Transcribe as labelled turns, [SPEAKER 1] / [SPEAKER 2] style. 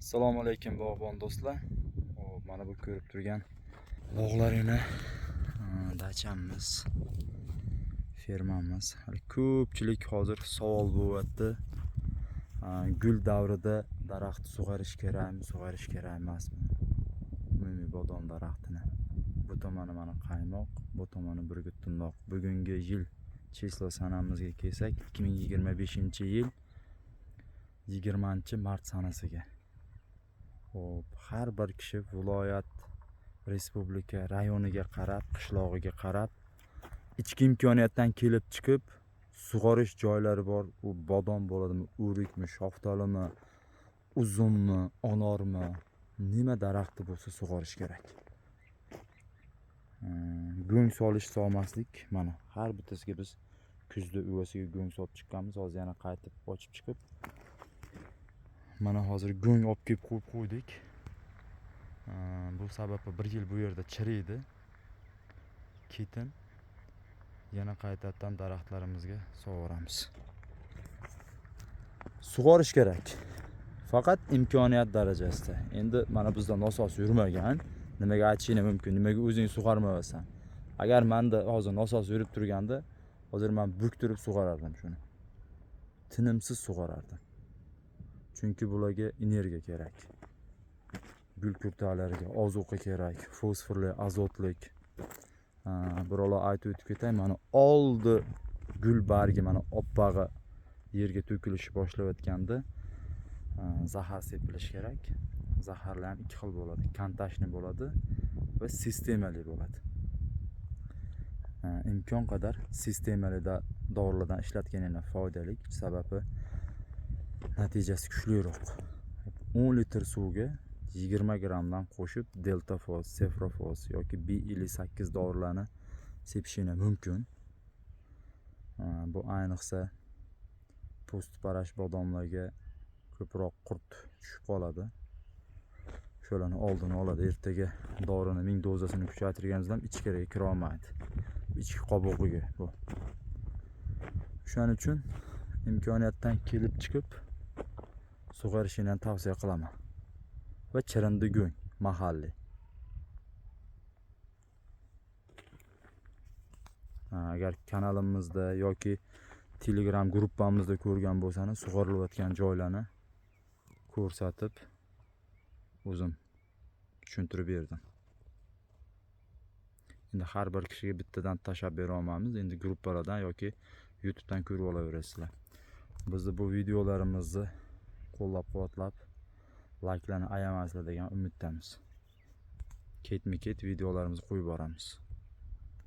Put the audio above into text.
[SPEAKER 1] Assalomu alaykum bog'bon do'stlar. Hop, mana bu ko'rib turgan bog'larini dachamiz, fermamiz. Ko'pchilik hozir savol bo'lyapti. Gul davrida daraxt sug'orish kerakmi, sug'orish kerak emasmi? Umumiy bodom daraxtini. Bu tomoni mana qaymoq, bu tomoni burgut tundoq. Bugungi yil chislo sanamizga kelsak, 2025-yil 20-mart sanasiga. Hop, har bir kishi viloyat, respublika, rayoniga qarab, qishlog'iga qarab, ichki imkoniyatdan kelib chiqib, sug'orish joylari bor. U bodom bo'ladimi, o'rikmi, shoftolimi, uzummi, anormi, nima daraxti bo'lsa sug'orish kerak. Go'ng solish solmaslik, mana har bittasiga biz kuzda uvasiga go'ng solib chiqqanmiz. Hozir yana qaytib ochib chiqib, mana hozir go'ng olib kelib qo'yib qo'ydik. Bu sababli bir yil bu yerda chiriydi. Ketin yana qaytadan daraxtlarimizga sug'oramiz. Sug'orish kerak. Faqat imkoniyat darajasida. Endi mana bizda nasos yurmagan. Nimaga aytishing mumkin? Nimaga o'zing sug'ormaysan? Agar menda hozir nasos yurib turganda, hozir men buktirib sug'orardim shuni. Tinimsiz sug'orardim. Chunki bularga energiya kerak. Gul kurtalariga ozuqa kerak, fosforli, azotlik. Birolar aytib o'tib ketay, mana oldi gul bargi mana oppag'i yerga to'kilishi boshlayotganda zahar sepilish kerak. Zaharlar ham ikki xil bo'ladi. Kontashni bo'ladi va sistemali bo'ladi. Imkon qadar sistemali dorilardan ishlatganinglar foydali, sababi natijasi kuchliroq. 10 litr suvga 20 grammdan qo'shib deltafoz, sefrofoz yoki B58 dorilarni sepishinglar mumkin. Bu ayniqsa po'stparash bodomlarga ko'proq qurt tushib qoladi. Shularni oldini oladi. Ertaga dorini 1000 dozasini kuchaytirganingizda ham ichkariga kira olmaydi. Ichki qobig'iga bu. Shuning uchun imkoniyatdan kelib chiqib sug'orishni tavsiya qilaman. Va chirindi go'ng mahalliy. Agar kanalimizda yoki Telegram gruppamizda ko'rgan bo'lsangiz, sug'orilayotgan joylarni ko'rsatib o'zim tushuntirib berdim. Endi har bir kishiga bittadan tashlab bera olmaymiz. Endi gruppalardan yoki YouTube'dan ko'rib olaverasizlar. Bizni bu videolarimizni qo'llab-quvvatlab, like'larni ayamasizlar degan umiddamiz. Ketma-ket videolarimizni qo'yib boramiz.